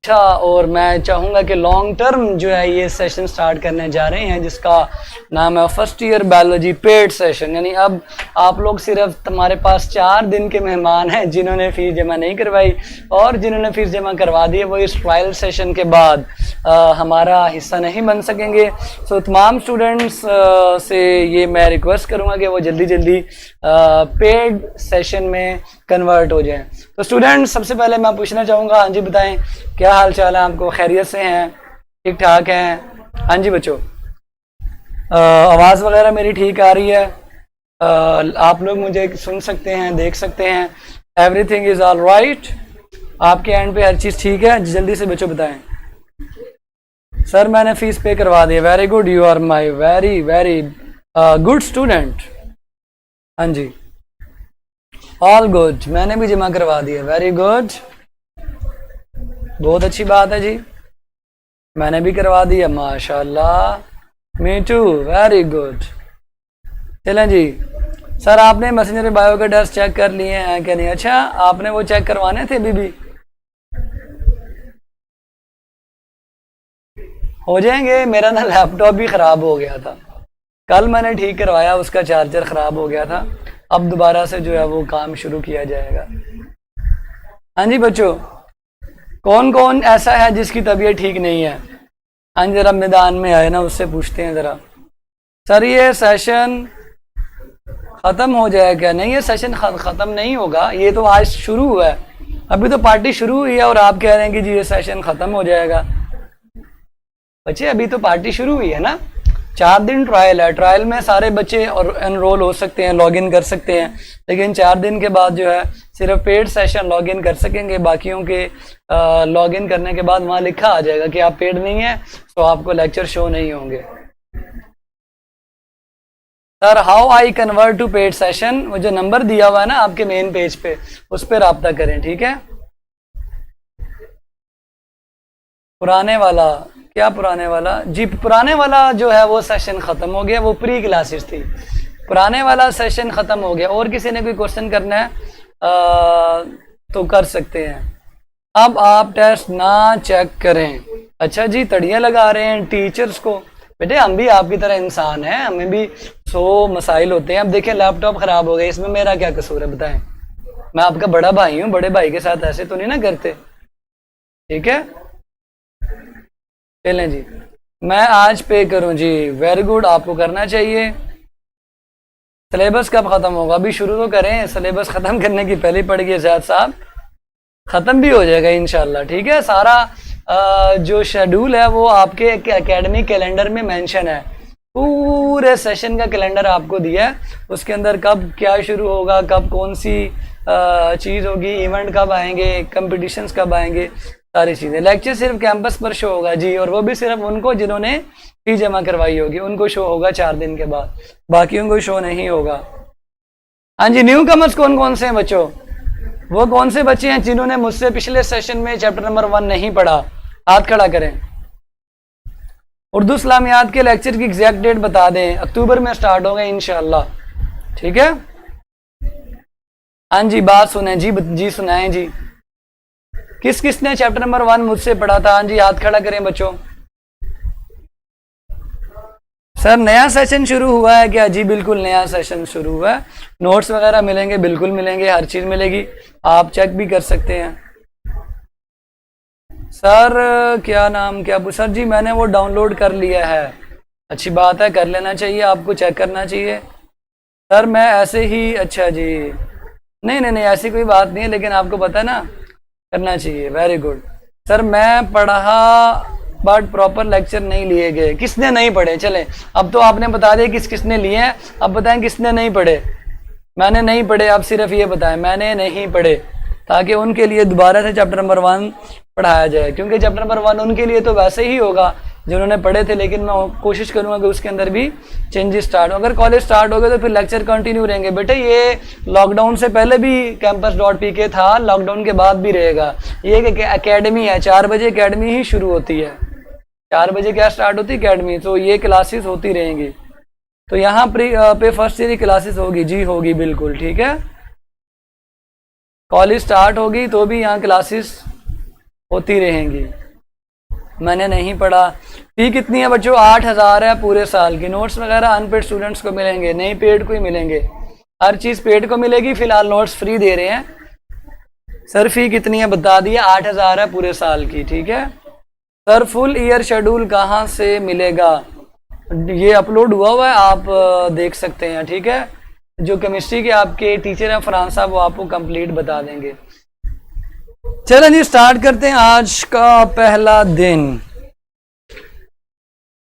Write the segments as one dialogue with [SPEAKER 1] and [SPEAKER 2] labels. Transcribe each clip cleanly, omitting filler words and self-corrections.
[SPEAKER 1] अच्छा, और मैं चाहूँगा कि लॉन्ग टर्म जो है ये सेशन स्टार्ट करने जा रहे हैं जिसका नाम है first year biology paid session. यानी अब आप लोग सिर्फ तुम्हारे पास 4 दिन के मेहमान हैं जिन्होंने फीस जमा नहीं करवाई, और जिन्होंने फीस जमा करवा दी है वो इस ट्रायल सेशन के बाद हमारा हिस्सा नहीं बन सकेंगे। सो तमाम स्टूडेंट्स से ये मैं रिक्वेस्ट करूँगा कि वो जल्दी जल्दी पेड सेशन में कन्वर्ट हो जाएं। तो स्टूडेंट, सबसे पहले मैं पूछना चाहूँगा, हाँ जी बताएं क्या हाल चाल है आपको, खैरियत से हैं, ठीक ठाक हैं? हाँ जी बच्चों, आवाज़ वगैरह मेरी ठीक आ रही है? आप लोग मुझे सुन सकते हैं, देख सकते हैं? Everything is all right? आपके एंड पे हर चीज़ ठीक है? जल्दी से बच्चों बताएं। सर मैंने फीस पे करवा दी। Very good, you are my very very good student. हाँ जी, ऑल गुड, मैंने भी जमा करवा दिया। वेरी गुड, बहुत अच्छी बात है जी, मैंने भी करवा दिया। माशाल्लाह, मी टू, वेरी गुड। चलें जी, सर आपने मैसेंजर बायो के टेस्ट चेक कर लिए हैं क्या नहीं? अच्छा, आपने वो चेक करवाने थे बीबी? हो जाएंगे। मेरा ना लैपटॉप भी ख़राब हो गया था, कल मैंने ठीक करवाया, उसका चार्जर ख़राब हो गया था, अब दोबारा से जो है वो काम शुरू किया जाएगा। हाँ जी बच्चों, कौन कौन ऐसा है जिसकी तबीयत ठीक नहीं है? हाँ जी, जरा मैदान में आए ना, उससे पूछते हैं ज़रा। सर ये सेशन ख़त्म हो जाए क्या? नहीं, ये सेशन ख़त्म नहीं होगा, ये तो आज शुरू हुआ है, अभी तो पार्टी शुरू हुई है और आप कह रहे हैं कि जी ये सेशन ख़त्म हो जाएगा। बच्चे अभी तो पार्टी शुरू हुई है ना, 4 दिन ट्रायल है, ट्रायल में सारे बच्चे और एनरोल हो सकते हैं, लॉगिन कर सकते हैं, लेकिन 4 दिन के बाद जो है सिर्फ पेड सेशन लॉगिन कर सकेंगे, बाकियों के लॉगिन करने के बाद वहाँ लिखा आ जाएगा कि आप पेड नहीं है, तो आपको लेक्चर शो नहीं होंगे। Sir how I convert to paid session, वो जो नंबर दिया हुआ है ना आपके मेन पेज पे, उस पर रब्ता करें, ठीक है? पुराने वाला क्या? पुराने वाला जी, पुराने वाला जो है वो सेशन ख़त्म हो गया, वो प्री क्लासेस थी, पुराने वाला सेशन ख़त्म हो गया। और किसी ने कोई क्वेश्चन करना है तो कर सकते हैं। अब आप टेस्ट ना चेक करें। अच्छा जी, तड़ियाँ लगा रहे हैं टीचर्स को। बेटे हम भी आपकी तरह इंसान हैं, हमें भी 100 मसाइल होते हैं। अब देखें लैपटॉप ख़राब हो गया, इसमें मेरा क्या कसूर है बताएं? मैं आपका बड़ा भाई हूँ, बड़े भाई के साथ ऐसे तो नहीं ना करते, ठीक है? चलें जी, मैं आज पे करूं जी। वेरी गुड, आपको करना चाहिए। सिलेबस कब ख़त्म होगा? अभी शुरू तो करें, सिलेबस ख़त्म करने की पहले पड़ गई ज़ाद साहब, ख़त्म भी हो जाएगा इंशाल्लाह, ठीक है? सारा जो शेड्यूल है वो आपके एकेडमिक कैलेंडर में मेंशन है, पूरे सेशन का कैलेंडर आपको दिया है, उसके अंदर कब क्या शुरू होगा, कब कौन सी चीज़ होगी, इवेंट कब आएंगे, कंपटीशंस कब आएंगे, सारी चीज़ें। लेक्चर सिर्फ कैंपस पर शो होगा जी, और वो भी सिर्फ उनको जिन्होंने फीस जमा करवाई होगी उनको शो होगा 4 दिन के बाद, बाकियों को शो नहीं होगा। हाँ जी, न्यू कमर्स कौन कौन से हैं बच्चों? वो कौन से बच्चे हैं जिन्होंने मुझसे पिछले सेशन में चैप्टर नंबर 1 नहीं पढ़ा? हाथ खड़ा करें। उर्दू इस्लामियात के लेक्चर की एग्जैक्ट डेट बता दें, अक्टूबर में स्टार्ट होगा इंशाल्लाह, ठीक है? हाँ जी, बात सुने जी, जी सुनाएं जी। किस किसने चैप्टर नंबर 1 मुझसे पढ़ा था? हाँ जी, हाथ खड़ा करें बच्चों। सर नया सेशन शुरू हुआ है क्या? जी बिल्कुल नया सेशन शुरू हुआ है, नोट्स वगैरह मिलेंगे, बिल्कुल मिलेंगे, हर चीज़ मिलेगी, आप चेक भी कर सकते हैं। सर क्या नाम क्या? सर जी मैंने वो डाउनलोड कर लिया है। अच्छी बात है, कर लेना चाहिए, आपको चेक करना चाहिए। सर मैं ऐसे ही, अच्छा जी, नहीं नहीं नहीं ऐसी कोई बात नहीं है, लेकिन आपको पता है ना करना चाहिए। Very good. सर मैं पढ़ा बट प्रॉपर लेक्चर नहीं लिए गए। किसने नहीं पढ़े? चले अब तो आपने बता दिया किस किसने लिए हैं, अब बताएं किसने नहीं पढ़े। मैंने नहीं पढ़े, आप सिर्फ ये बताएं मैंने नहीं पढ़े, ताकि उनके लिए दोबारा से चैप्टर नंबर 1 पढ़ाया जाए, क्योंकि चैप्टर नंबर 1 उनके लिए तो वैसे ही होगा जिन्होंने पढ़े थे, लेकिन मैं कोशिश करूंगा कि उसके अंदर भी चेंजेस स्टार्ट हो। अगर कॉलेज स्टार्ट हो गए तो फिर लेक्चर कंटिन्यू रहेंगे। बेटे ये लॉकडाउन से पहले भी campus.pk था, लॉकडाउन के बाद भी रहेगा। ये एक एकेडमी है, 4 बजे एकेडमी ही शुरू होती है, 4 बजे क्या स्टार्ट होती है एकेडमी, तो ये क्लासेस होती रहेंगी। तो यहाँ पे फर्स्ट ईयर की क्लासेस होगी जी, होगी बिल्कुल, ठीक है? कॉलेज स्टार्ट होगी तो भी यहाँ क्लासेस होती रहेंगी। मैंने नहीं पढ़ा। फी कितनी है बच्चों? 8,000 है पूरे साल की। नोट्स वगैरह अनपेड स्टूडेंट्स को मिलेंगे, नहीं पेड को ही मिलेंगे। हर चीज़ पेड को मिलेगी, फिलहाल नोट्स फ्री दे रहे हैं। सर फी कितनी है बता दिया, 8,000 है पूरे साल की, ठीक है। सर फुल ईयर शेड्यूल कहाँ से मिलेगा? ये अपलोड हुआ है, आप देख सकते हैं, ठीक है। जो केमिस्ट्री के आपके टीचर हैं फरहान साहब, वो आपको कंप्लीट बता देंगे। चलें जी स्टार्ट करते हैं आज का पहला दिन।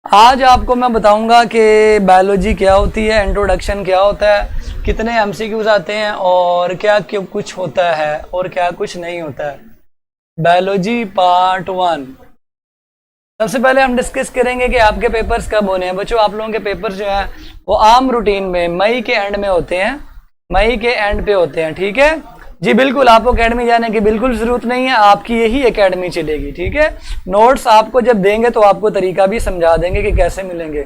[SPEAKER 1] आज आपको मैं बताऊंगा कि बायोलॉजी क्या होती है, इंट्रोडक्शन क्या होता है, कितने एमसीक्यूज आते हैं और क्या क्यों कुछ होता है और क्या कुछ नहीं होता है। Biology part 1। सबसे पहले हम डिस्कस करेंगे कि आपके पेपर्स कब होने हैं। बच्चों आप लोगों के पेपर्स जो हैं वो आम रूटीन में मई के एंड में होते हैं, मई के एंड पे होते हैं, ठीक है जी। बिल्कुल आपको एकेडमी जाने की बिल्कुल जरूरत नहीं है, आपकी यही एकेडमी चलेगी, ठीक है। नोट्स आपको जब देंगे तो आपको तरीका भी समझा देंगे कि कैसे मिलेंगे।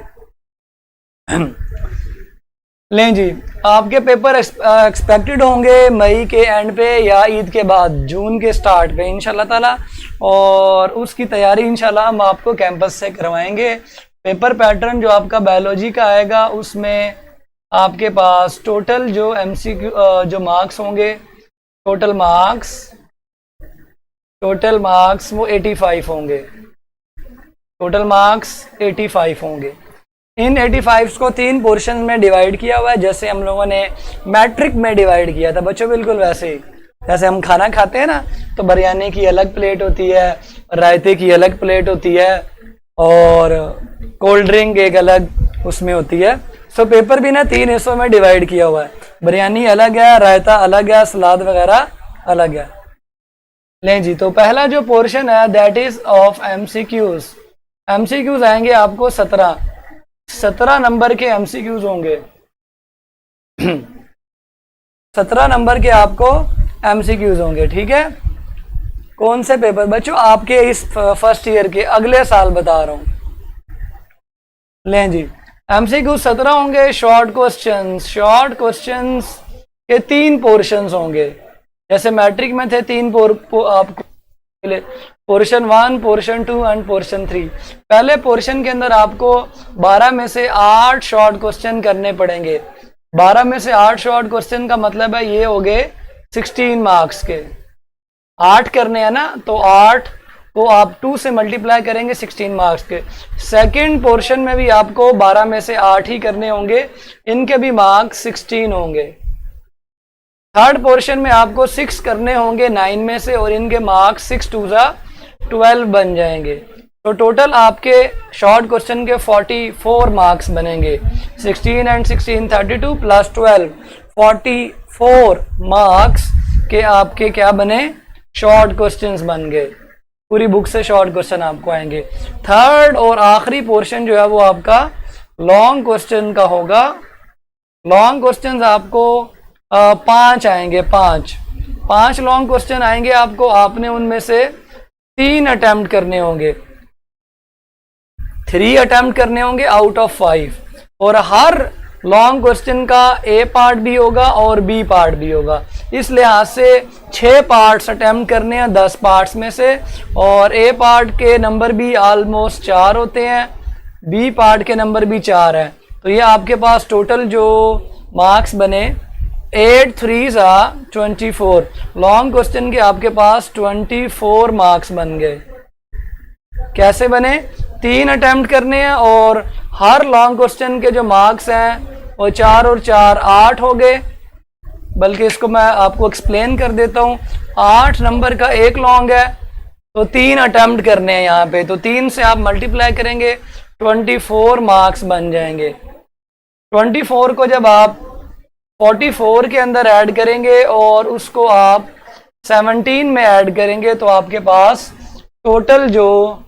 [SPEAKER 1] लें जी, आपके पेपर एक्सपेक्टेड होंगे मई के एंड पे या ईद के बाद, जून के स्टार्ट पे इंशाल्लाह ताला, और उसकी तैयारी इंशाल्लाह हम आपको कैंपस से करवाएंगे। पेपर पैटर्न जो आपका बायोलॉजी का आएगा उसमें आपके पास टोटल जो एमसीक्यू जो मार्क्स होंगे, टोटल मार्क्स वो 85 होंगे। टोटल मार्क्स 85 होंगे। इन 85 को 3 पोर्शन में डिवाइड किया हुआ है, जैसे हम लोगों ने मैट्रिक में डिवाइड किया था बच्चों, बिल्कुल वैसे ही। जैसे हम खाना खाते हैं ना, तो बिरयानी की अलग प्लेट होती है, रायते की अलग प्लेट होती है और कोल्ड ड्रिंक एक अलग उसमें होती है। सो पेपर भी ना 3 हिस्सों में डिवाइड किया हुआ है, बिरयानी अलग है, रायता अलग है, सलाद वगैरह अलग है। लें जी, तो पहला जो पोर्शन है that is of MCQs. MCQs आएंगे आपको 17 नंबर के एमसीक्यूज होंगे। 17 नंबर के आपको एमसीक्यूज होंगे, ठीक है। कौन से पेपर बच्चों? आपके इस फर्स्ट ईयर के, अगले साल बता रहा हूं। लें जी, एमसीक्यू 17 होंगे। शॉर्ट क्वेश्चंस के 3 पोर्शंस होंगे, जैसे मैट्रिक में थे 3 आपको पोर्शन 1, पोर्शन 2 एंड पोर्शन 3। पहले पोर्शन के अंदर आपको 12 में से 8 शॉर्ट क्वेश्चन करने पड़ेंगे। 12 में से 8 शॉर्ट क्वेश्चन का मतलब है ये हो गए 16 मार्क्स के। 8 करने हैं ना, तो 8 को आप 2 से मल्टीप्लाई करेंगे 16 मार्क्स के। सेकंड पोर्शन में भी आपको 12 में से 8 ही करने होंगे, इनके भी मार्क्स 16 होंगे। थर्ड पोर्शन में आपको 6 करने होंगे 9 में से, और इनके मार्क्स 6 2 जा 12 बन जाएंगे। तो टोटल आपके शॉर्ट क्वेश्चन के 44 मार्क्स बनेंगे। 16 एंड 16 32 प्लस 12 44 मार्क्स के आपके क्या बने? शॉर्ट क्वेश्चंस बन गए। पूरी बुक से शॉर्ट क्वेश्चन आपको आएंगे। थर्ड और आखिरी पोर्शन जो है वो आपका लॉन्ग क्वेश्चन का होगा। लॉन्ग क्वेश्चंस आपको 5 आएंगे। 5 लॉन्ग क्वेश्चन आएंगे आपको। आपने उनमें से 3 अटेम्प्ट करने होंगे, 3 अटेम्प्ट करने होंगे आउट ऑफ 5। और हर लॉन्ग क्वेश्चन का ए पार्ट भी होगा और बी पार्ट भी होगा। इस लिहाज से 6 पार्ट्स अटेम्प्ट करने हैं 10 पार्ट्स में से, और ए पार्ट के नंबर भी ऑलमोस्ट 4 होते हैं, बी पार्ट के नंबर भी 4 हैं। तो ये आपके पास टोटल जो मार्क्स बने 8 3 24। लॉन्ग क्वेश्चन के आपके पास 24 मार्क्स बन गए। कैसे बने? 3 अटेम्प्ट करने हैं और हर लॉन्ग क्वेश्चन के जो मार्क्स हैं वो 4 और 4 8 हो गए। बल्कि इसको मैं आपको एक्सप्लेन कर देता हूँ। 8 नंबर का एक लॉन्ग है, तो 3 अटेम्प्ट करने हैं यहाँ पे, तो 3 से आप मल्टीप्लाई करेंगे 24 मार्क्स बन जाएंगे। 24 को जब आप 44 के अंदर ऐड करेंगे और उसको आप 17 में ऐड करेंगे तो आपके पास टोटल जो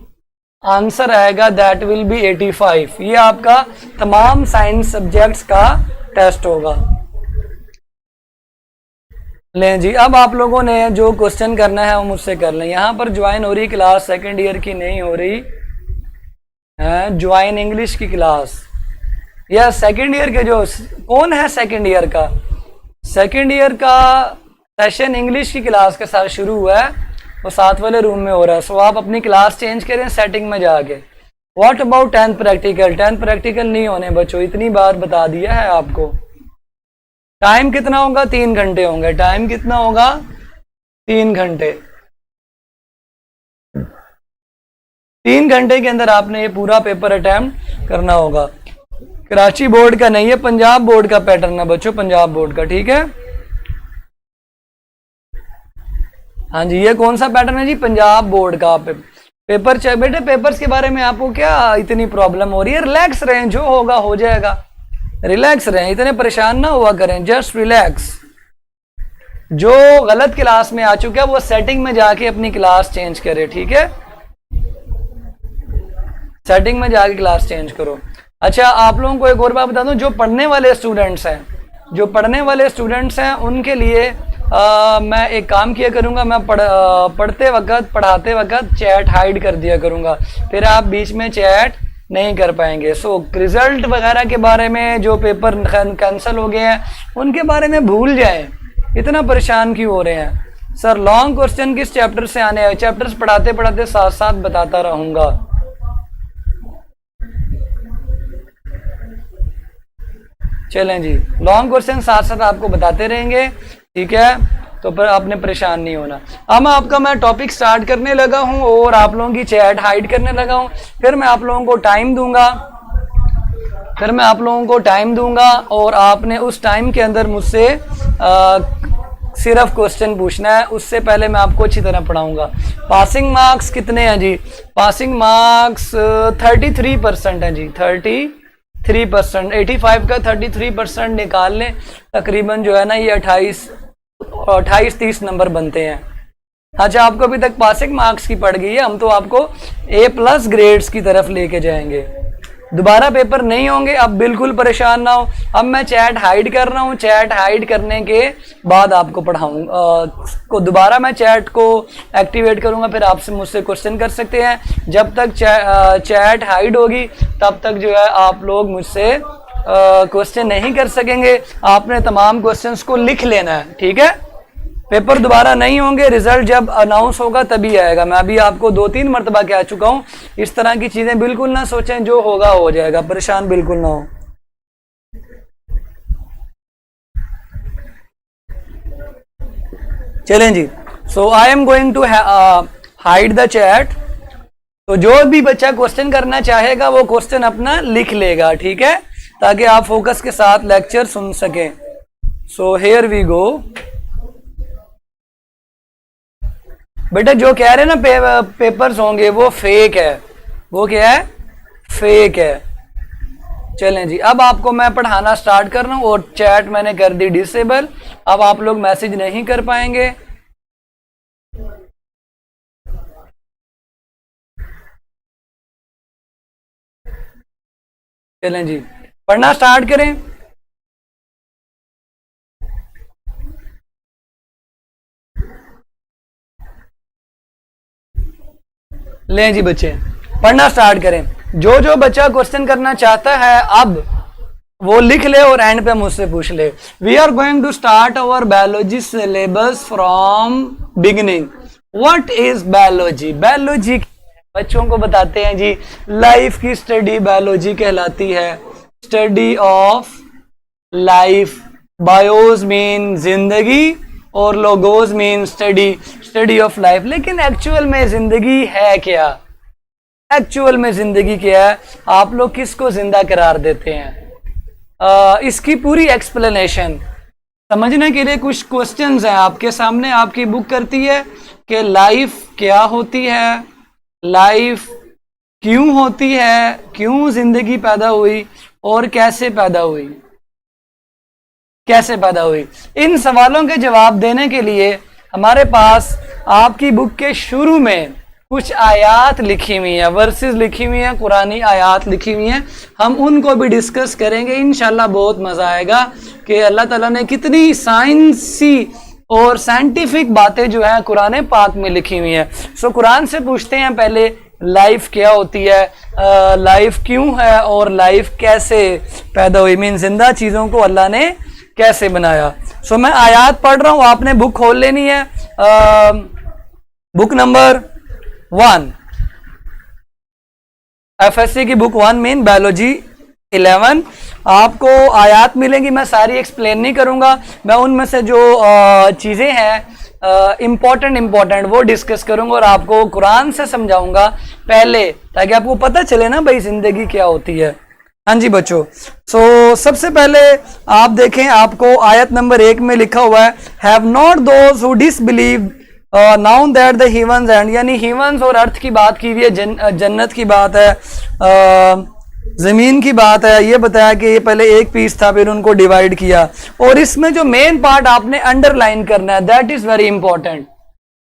[SPEAKER 1] आंसर आएगा दैट विल बी 85। ये आपका तमाम साइंस सब्जेक्ट्स का टेस्ट होगा। लें जी, अब आप लोगों ने जो क्वेश्चन करना है वो मुझसे कर लें। यहाँ पर ज्वाइन हो रही क्लास सेकंड ईयर की नहीं हो रही है, ज्वाइन इंग्लिश की क्लास। या सेकंड ईयर के जो कौन है सेकंड ईयर का? सेकंड ईयर का सेशन इंग्लिश की क्लास के साथ शुरू हुआ है। वो साथ वाले रूम में हो रहा है। सो आप अपनी क्लास चेंज करें सेटिंग में जाके। What about 10th practical? 10th practical नहीं होने बच्चों, इतनी बार बता दिया है आपको। टाइम कितना होगा? 3 घंटे होंगे। टाइम कितना होगा? 3 घंटे। 3 घंटे के अंदर आपने ये पूरा पेपर अटेम्प्ट करना होगा। कराची बोर्ड का नहीं है, पंजाब बोर्ड का पैटर्न है बच्चों, पंजाब बोर्ड का, ठीक है। हाँ जी, ये कौन सा पैटर्न है जी? पंजाब बोर्ड का पेपर। बेटे पेपर्स के बारे में आपको क्या इतनी प्रॉब्लम हो रही है? रिलैक्स रहें, जो होगा हो जाएगा। रिलैक्स रहें, इतने परेशान ना हुआ करें, जस्ट रिलैक्स। जो गलत क्लास में आ चुका है वो सेटिंग में जाके अपनी क्लास चेंज करे, ठीक है। सेटिंग में जाके क्लास चेंज करो। अच्छा, आप लोगों को एक और बात बता दूं, जो पढ़ने वाले स्टूडेंट्स हैं उनके लिए मैं एक काम किया करूंगा, मैं पढ़ते वक्त पढ़ाते वक्त चैट हाइड कर दिया करूंगा, फिर आप बीच में चैट नहीं कर पाएंगे। सो रिजल्ट वगैरह के बारे में, जो पेपर कैंसिल हो गए हैं उनके बारे में भूल जाएं, इतना परेशान क्यों हो रहे हैं? सर लॉन्ग क्वेश्चन किस चैप्टर से आने हैं? चैप्टर्स पढ़ाते पढ़ाते साथ साथ बताता रहूंगा। चलें जी, लॉन्ग क्वेश्चन साथ साथ आपको बताते रहेंगे, ठीक है। तो पर आपने परेशान नहीं होना। अब मैं टॉपिक स्टार्ट करने लगा हूं और आप लोगों की चैट हाइड करने लगा हूं। फिर मैं आप लोगों को टाइम दूंगा और आपने उस टाइम के अंदर मुझसे सिर्फ क्वेश्चन पूछना है। उससे पहले मैं आपको अच्छी तरह पढ़ाऊंगा। पासिंग मार्क्स कितने हैं जी? पासिंग मार्क्स 33% है जी, 33%। 85 का 33% निकाल लें, तकरीबन जो है ना ये 28-30 नंबर बनते हैं। अच्छा, आपको अभी तक पासिंग मार्क्स की पड़ गई है, हम तो आपको A+ ग्रेड्स की तरफ लेके जाएंगे। दोबारा पेपर नहीं होंगे, अब बिल्कुल परेशान ना हो। अब मैं चैट हाइड कर रहा हूँ, चैट हाइड करने के बाद आपको पढ़ाऊंगा। दोबारा मैं चैट को एक्टिवेट करूंगा, फिर आपसे मुझसे क्वेश्चन कर सकते हैं। जब तक चैट हाइड होगी तब तक जो है आप लोग मुझसे क्वेश्चन नहीं कर सकेंगे। आपने तमाम क्वेश्चंस को लिख लेना है, ठीक है। पेपर दोबारा नहीं होंगे, रिजल्ट जब अनाउंस होगा तभी आएगा। मैं अभी आपको 2-3 मरतबा कह चुका हूं, इस तरह की चीजें बिल्कुल ना सोचें, जो होगा हो जाएगा, परेशान बिल्कुल ना हो। चलें जी, so I am going to hide the chat. तो जो भी बच्चा क्वेश्चन करना चाहेगा वो क्वेश्चन अपना लिख लेगा, ठीक है, ताकि आप फोकस के साथ लेक्चर सुन सकें। So here we go. बेटा जो कह रहे हैं ना पेपर्स होंगे, वो फेक है। वो क्या है? फेक है। चलें जी, अब आपको मैं पढ़ाना स्टार्ट कर रहा हूं और चैट मैंने कर दी डिसेबल। अब आप लोग मैसेज नहीं कर पाएंगे। चलें जी, पढ़ना स्टार्ट करें। लें जी बच्चे, पढ़ना स्टार्ट करें। जो जो बच्चा क्वेश्चन करना चाहता है अब वो लिख ले और एंड पे मुझसे पूछ ले। We are going to start our biology syllabus from beginning. What is biology? Biology बच्चों को बताते हैं जी, लाइफ की स्टडी बायोलॉजी कहलाती है। Study of life. Bios mean जिंदगी और logos mean study of life. लेकिन एक्चुअल में जिंदगी है क्या? एक्चुअल में जिंदगी क्या है? आप लोग किसको जिंदा करार देते हैं? इसकी पूरी एक्सप्लेनेशन समझने के लिए कुछ क्वेश्चंस हैं आपके सामने। आपकी बुक करती है कि लाइफ क्या होती है, लाइफ क्यों होती है, क्यों जिंदगी पैदा हुई और कैसे पैदा हुई, कैसे पैदा हुई। इन सवालों के जवाब देने के लिए हमारे पास आपकी बुक के शुरू में कुछ आयात लिखी हुई है, वर्सेस लिखी हुई है, कुरानी आयात लिखी हुई हैं। हम उनको भी डिस्कस करेंगे इंशाल्लाह। बहुत मजा आएगा कि अल्लाह ताला ने कितनी साइंसी और साइंटिफिक बातें जो है कुरान पाक में लिखी हुई हैं। सो कुरान से पूछते हैं पहले, लाइफ क्या होती है, लाइफ क्यों है और लाइफ कैसे पैदा हुई, मीन जिंदा चीजों को अल्लाह ने कैसे बनाया। सो मैं आयात पढ़ रहा हूं, आपने बुक खोल लेनी है। बुक नंबर 1, एफएससी की बुक 1 मीन बायोलॉजी 11। आपको आयात मिलेंगी, मैं सारी एक्सप्लेन नहीं करूंगा, मैं उनमें से जो चीजें हैं इम्पोर्टेंट वो डिस्कस करूंगा और आपको कुरान से समझाऊंगा पहले, ताकि आपको पता चले ना भाई जिंदगी क्या होती है। हाँ जी बच्चों, सबसे पहले आप देखें, आपको आयत नंबर 1 में लिखा हुआ है have not those who disbelieve now that the heavens and, यानी हीवंस और अर्थ की बात की हुई है, जन्नत की बात है, जमीन की बात है। ये बताया कि ये पहले एक पीस था, फिर उनको डिवाइड किया, और इसमें जो मेन पार्ट आपने अंडरलाइन करना है, दैट इज वेरी इंपॉर्टेंट,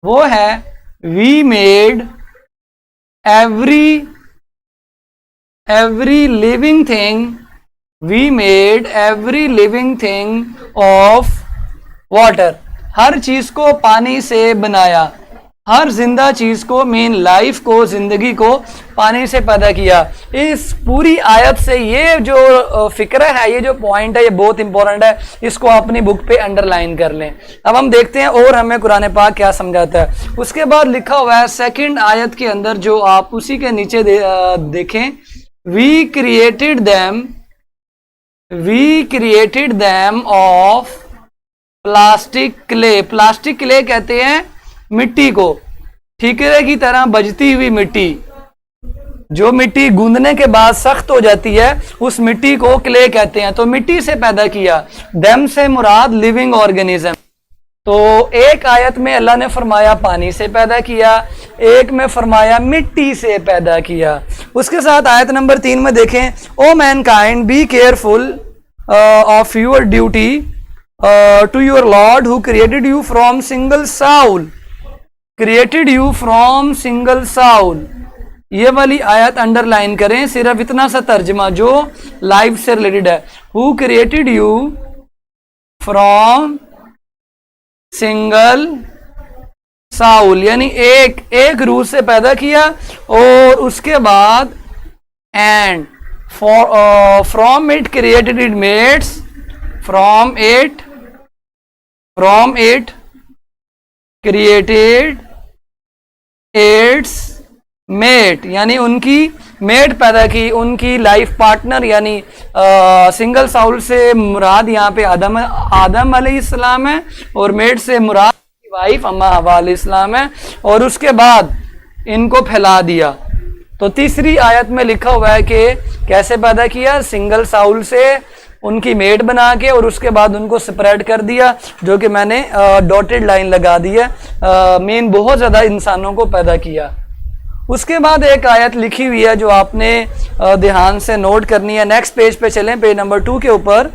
[SPEAKER 1] वो है we made every living thing, we made every living thing of water, हर चीज को पानी से बनाया, हर जिंदा चीज को, मेन लाइफ को, जिंदगी को पानी से पैदा किया। इस पूरी आयत से ये जो फिक्र है, ये जो पॉइंट है, ये बहुत इंपॉर्टेंट है, इसको अपनी बुक पे अंडरलाइन कर लें। अब हम देखते हैं और हमें कुरान पाक क्या समझाता है। उसके बाद लिखा हुआ है सेकंड आयत के अंदर, जो आप उसी के नीचे देखें, we created them of plastic clay, plastic clay कहते हैं मिट्टी को, ठीकरे की तरह बजती हुई मिट्टी, जो मिट्टी गूंदने के बाद सख्त हो जाती है, उस मिट्टी को क्ले कहते हैं। तो मिट्टी से पैदा किया, देम से मुराद लिविंग ऑर्गेनिज्म। तो एक आयत में अल्लाह ने फरमाया पानी से पैदा किया, एक में फरमाया मिट्टी से पैदा किया। उसके साथ आयत नंबर 3 में देखें, O mankind be careful of your duty to your lord who created you from single soul. ये वाली आयत अंडरलाइन करें, सिर्फ इतना सा तर्जमा जो लाइफ से रिलेटेड है, who created you from single soul, यानी एक रूह से पैदा किया, और उसके बाद and from it created it mates, from it created its mate, यानी उनकी मेट पैदा की, उनकी लाइफ पार्टनर, यानी सिंगल साउल से मुराद यहाँ पे आदम अलैहिस्सलाम है, और मेट से मुराद वाइफ अम्मा हवा अलैहिस्सलाम है, और उसके बाद इनको फैला दिया। तो तीसरी आयत में लिखा हुआ है कि कैसे पैदा किया, सिंगल साउल से उनकी मेट बना के, और उसके बाद उनको स्प्रेड कर दिया, जो कि मैंने डॉटेड लाइन लगा दी है, मीन बहुत ज्यादा इंसानों को पैदा किया। उसके बाद एक आयत लिखी हुई है जो आपने ध्यान से नोट करनी है। नेक्स्ट पेज पे चलें, पेज नंबर 2 के ऊपर।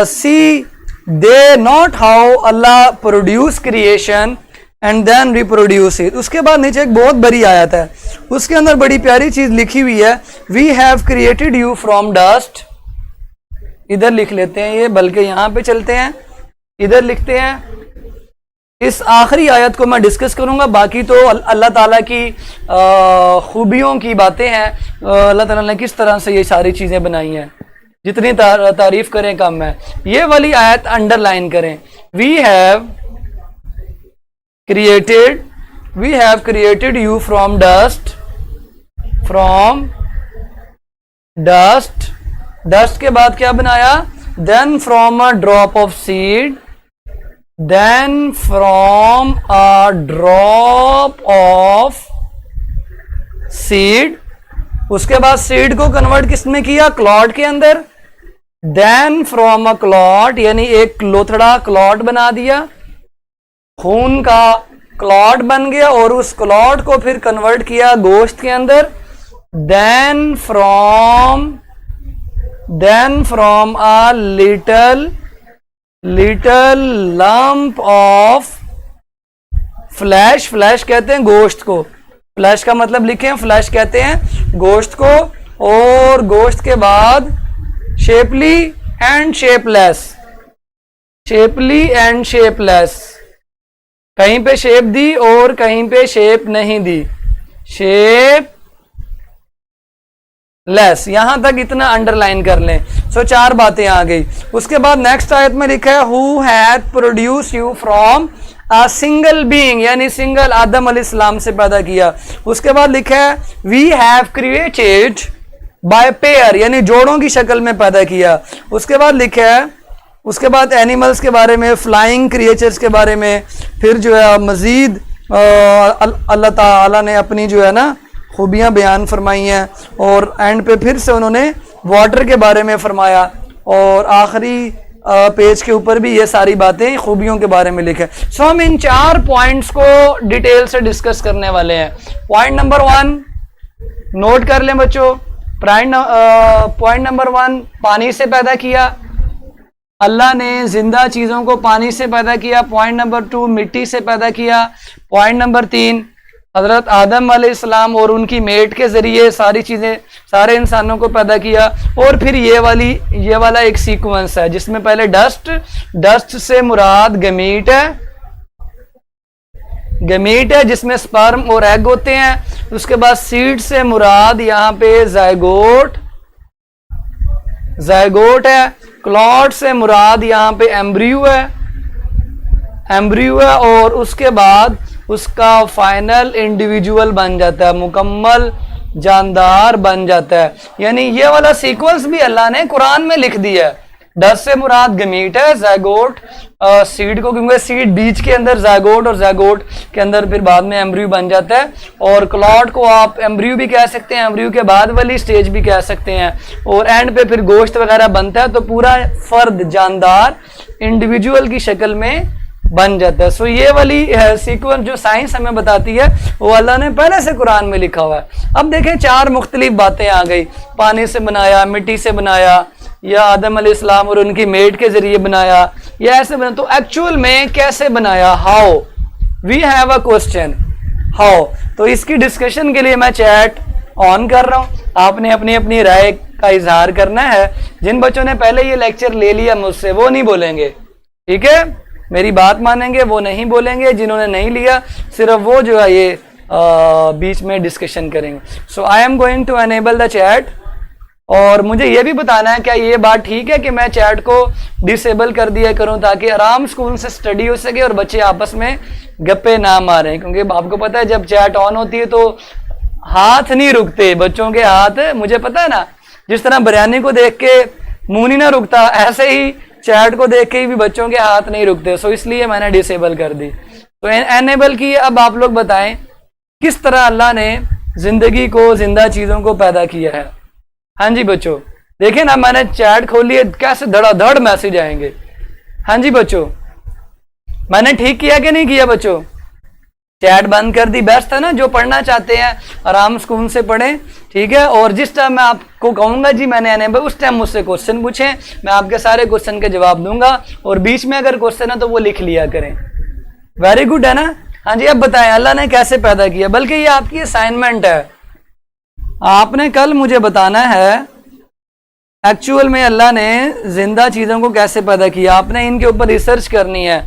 [SPEAKER 1] See they not how Allah produce creation and then reproduce it. उसके बाद नीचे एक बहुत बड़ी आयत है, उसके अंदर बड़ी प्यारी चीज लिखी हुई है, we have created you from dust. इधर लिख लेते हैं ये, बल्कि यहां पे चलते हैं, इधर लिखते हैं। इस आखिरी आयत को मैं डिस्कस करूंगा, बाकी तो अल्लाह ताला की खूबियों की बातें हैं, अल्लाह ताला ने किस तरह से ये सारी चीजें बनाई हैं, जितनी तारीफ करें कम है। ये वाली आयत अंडरलाइन करें, we have created you from dust के बाद क्या बनाया, then from a drop of seed, then from a drop of seed, उसके बाद सीड को कन्वर्ट किसमें किया, क्लॉट के अंदर, then from a clot, यानी एक लोथड़ा क्लॉट बना दिया, खून का क्लॉट बन गया, और उस क्लॉट को फिर कन्वर्ट किया गोश्त के अंदर, then from a little lump of flesh कहते हैं गोश्त को, फ्लैश का मतलब लिखें, फ्लैश कहते हैं गोश्त को, और गोश्त के बाद शेपली एंड शेपलेस, कहीं पे शेप दी और कहीं पे शेप नहीं दी, शेप लेस। यहां तक इतना अंडरलाइन कर लें। सो 4 बातें आ गई। उसके बाद नेक्स्ट आयत में लिखा है who had produced you from single being यानी सिंगल आदम अलैहिस्सलाम से पैदा किया। उसके बाद लिखा है we have created by pair यानी जोड़ों की शक्ल में पैदा किया। उसके बाद लिखा है, उसके बाद एनिमल्स के बारे में, फ्लाइंग क्रिएचर्स के बारे में, फिर जो है मजीद अल्लाह ताला ने अपनी जो है ना खूबियाँ बयान फरमाई हैं, और एंड पे फिर से उन्होंने वाटर के बारे में फरमाया, और आखिरी पेज के ऊपर भी ये सारी बातें खूबियों के बारे में लिखे। सो हम इन 4 पॉइंट्स को डिटेल से डिस्कस करने वाले हैं। पॉइंट नंबर 1 नोट कर लें बच्चों। पॉइंट नंबर 1, पानी से पैदा किया, अल्लाह ने जिंदा चीजों को पानी से पैदा किया। पॉइंट नंबर 2, मिट्टी से पैदा किया। पॉइंट नंबर 3, हजरत आदम अलैहिस्सलाम और उनकी मेट के जरिए सारी चीजें, सारे इंसानों को पैदा किया। और फिर ये वाला एक सीक्वेंस है जिसमें पहले डस्ट से मुराद गमीट है जिसमें स्पर्म और एग होते हैं। उसके बाद सीड से मुराद यहाँ पे जायगोट है। क्लॉट से मुराद यहाँ पे एम्ब्रियो है, और उसके बाद उसका फाइनल इंडिविजुअल बन जाता है, मुकम्मल जानदार बन जाता है। यानी ये वाला सीक्वेंस भी अल्लाह ने कुरान में लिख दिया है। डस्ट से मुराद गमीट है, जायगोट सीड को, क्योंकि सीड बीज के अंदर जायगोट, और जायगोट के अंदर फिर बाद में एम्ब्रियो बन जाता है। और क्लॉट को आप एम्ब्रियो भी कह सकते हैं, एम्ब्रियो के बाद वाली स्टेज भी कह सकते हैं, और एंड पे फिर गोश्त वगैरह बनता है, तो पूरा फर्द जानदार इंडिविजुअल की शक्ल में बन जाता है। सो ये वाली सीक्वेंस जो साइंस हमें बताती है वो अल्लाह ने पहले से कुरान में लिखा हुआ है। अब देखें 4 मुख्तलिफ बातें आ गई, पानी से बनाया, मिट्टी से बनाया, या आदम अलैहिस्सलाम और उनकी मेट के जरिए बनाया, या ऐसे बना। तो एक्चुअल में कैसे बनाया, how, we have a question how. तो इसकी डिस्कशन के लिए मैं चैट ऑन कर रहा हूं, आपने अपनी अपनी राय का इजहार करना है। जिन बच्चों ने पहले ये लेक्चर ले लिया मुझसे वो नहीं बोलेंगे, ठीक है, मेरी बात मानेंगे, वो नहीं बोलेंगे। जिन्होंने नहीं लिया सिर्फ वो जो है ये बीच में डिस्कशन करेंगे। So I am going to enable the chat, और मुझे ये भी बताना है क्या ये बात ठीक है कि मैं चैट को डिसेबल कर दिया करूं ताकि आराम सुकून से स्टडी हो सके और बच्चे आपस में गप्पे ना मारें। क्योंकि आपको पता है जब चैट ऑन होती है तो हाथ नहीं रुकते बच्चों के हाथ, मुझे पता है ना, जिस तरह बिरयानी को देख के मुंह नहीं ना रुकता, ऐसे ही चैट को देख के भी बच्चों के हाथ नहीं रुकते। सो इसलिए मैंने डिसेबल कर दी। तो एनेबल की। अब आप लोग बताएं किस तरह अल्लाह ने जिंदगी को, जिंदा चीजों को पैदा किया है। हाँ जी बच्चों, देखें ना, मैंने चैट खोली है, कैसे धड़ाधड़ मैसेज आएंगे। हाँ जी बच्चों, मैंने ठीक किया कि नहीं किया बच्चों? चैट बंद कर दी, बेस्ट है ना। जो पढ़ना चाहते हैं आराम सुकून से पढ़ें, ठीक है। और जिस टाइम मैं आपको कहूंगा जी मैंने एनेबल, उस टाइम मुझसे क्वेश्चन पूछें, मैं आपके सारे क्वेश्चन के जवाब दूंगा। और बीच में अगर क्वेश्चन है तो वो लिख लिया करें। वेरी गुड है ना। हाँ जी, अब बताएं अल्लाह ने कैसे पैदा किया। बल्कि ये आपकी असाइनमेंट है, आपने कल मुझे बताना है एक्चुअल में अल्लाह ने जिंदा चीजों को कैसे पैदा किया। आपने इनके ऊपर रिसर्च करनी है।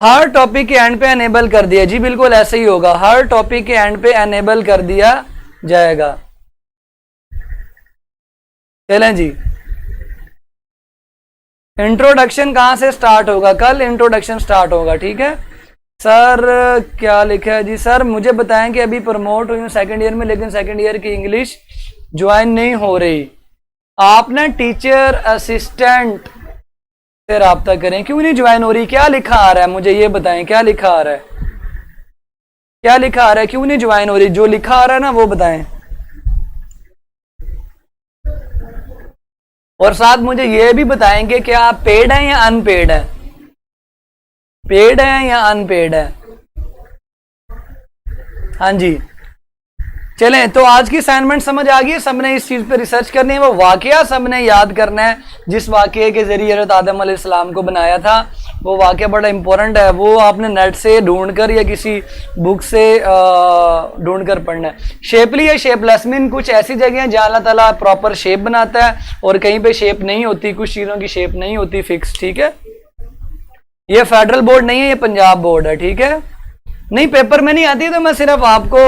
[SPEAKER 1] हर टॉपिक के एंड पे एनेबल कर दिया जी, बिल्कुल ऐसे ही होगा, हर टॉपिक के एंड पे एनेबल कर दिया जाएगा। चलें जी, इंट्रोडक्शन कहां से स्टार्ट होगा? कल इंट्रोडक्शन स्टार्ट होगा, ठीक है। सर क्या लिखा है जी? सर मुझे बताएं कि अभी प्रमोट हुई हूँ 2nd ईयर में, लेकिन 2nd ईयर की इंग्लिश ज्वाइन नहीं हो रही। आपने टीचर असिस्टेंट से राब्ता करें। क्यों नहीं ज्वाइन हो रही? क्या लिखा आ रहा है मुझे ये बताएं, क्या लिखा आ रहा है? क्या लिखा आ रहा है? क्यों नहीं ज्वाइन हो रही? जो लिखा आ रहा है ना वो बताएं। और साथ मुझे ये भी बताएंगे कि आप पेड हैं या अनपेड है? पेड है या अनपेड है? हाँ जी, चलें। तो आज की असाइनमेंट समझ आ गई है? सबने इस चीज पे रिसर्च करनी है, वो वाकया सबने याद करना है जिस वाकये के जरिए हज़रत आदम अलैहिस्सलाम को बनाया था। वो वाकया बड़ा इंपॉर्टेंट है, वो आपने नेट से ढूंढकर या किसी बुक से ढूंढकर पढ़ना है। शेपली या शेपलेस मीन कुछ ऐसी जगह हैं जहाँ अल्लाह ताला प्रॉपर शेप बनाता है और कहीं पे शेप नहीं होती, कुछ चीज़ों की शेप नहीं होती फिक्स, ठीक है। ये फेडरल बोर्ड नहीं है, ये पंजाब बोर्ड है, ठीक है। नहीं पेपर में नहीं आती तो मैं सिर्फ आपको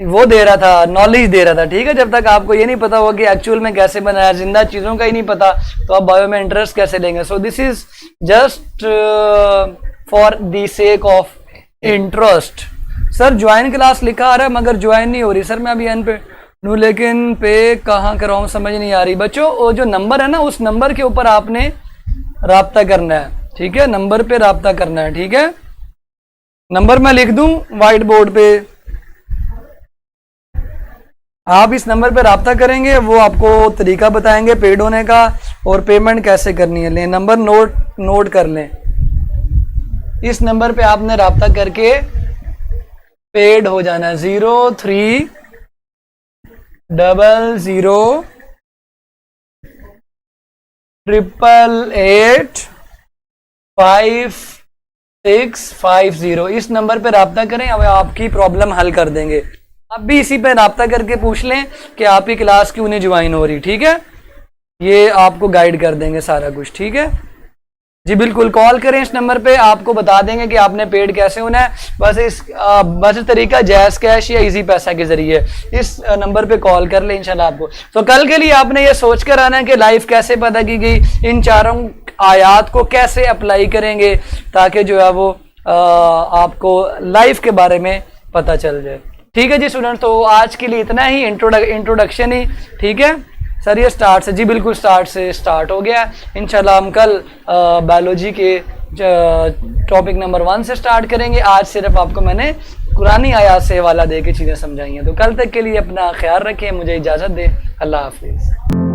[SPEAKER 1] वो दे रहा था, नॉलेज दे रहा था, ठीक है। जब तक आपको ये नहीं पता होगा कि एक्चुअल में कैसे बनाया, जिंदा चीजों का ही नहीं पता, तो आप बायो में इंटरेस्ट कैसे लेंगे। So this is just for the sake of interest. Sir join class लिखा आ रहा है मगर ज्वाइन नहीं हो रही। सर मैं अभी एन पे हूँ लेकिन पे कहाँ कराऊँ समझ नहीं आ रही। बच्चों वो जो नंबर है ना, उस नंबर के ऊपर आपने राब्ता करना है, ठीक है। नंबर पे राब्ता करना है, ठीक है। नंबर मैं लिख दूं व्हाइट बोर्ड पे, आप इस नंबर पे राब्ता करेंगे, वो आपको तरीका बताएंगे पेड होने का और पेमेंट कैसे करनी है। लें नंबर नोट कर लें। इस नंबर पे आपने राब्ता करके पेड हो जाना है। 0300888650। इस नंबर पे राब्ता करें, अब आपकी प्रॉब्लम हल कर देंगे। आप भी इसी पे राब्ता करके पूछ लें कि आपकी क्लास क्यों नहीं ज्वाइन हो रही, ठीक है। ये आपको गाइड कर देंगे सारा कुछ, ठीक है जी। बिल्कुल कॉल करें इस नंबर पे, आपको बता देंगे कि आपने पेड कैसे होना है। बस तरीका जैज़ कैश या इजी पैसा के जरिए इस नंबर पे कॉल कर ले इंशाल्लाह आपको। तो कल के लिए आपने ये सोच कर आना है कि लाइफ कैसे पैदा की गई, इन चारों आयात को कैसे अप्लाई करेंगे ताकि जो है वो आपको लाइफ के बारे में पता चल जाए, ठीक है जी स्टूडेंट। तो आज के लिए इतना ही, इंट्रोडक्शन ही, ठीक है सर। ये स्टार्ट से जी, बिल्कुल स्टार्ट हो गया। इंशाल्लाह हम कल बायोलॉजी के टॉपिक नंबर 1 से स्टार्ट करेंगे। आज सिर्फ आपको मैंने कुरानी आयात से हवाला दे के चीज़ें समझाई हैं। तो कल तक के लिए अपना ख्याल रखें, मुझे इजाज़त दें। अल्लाह हाफिज़।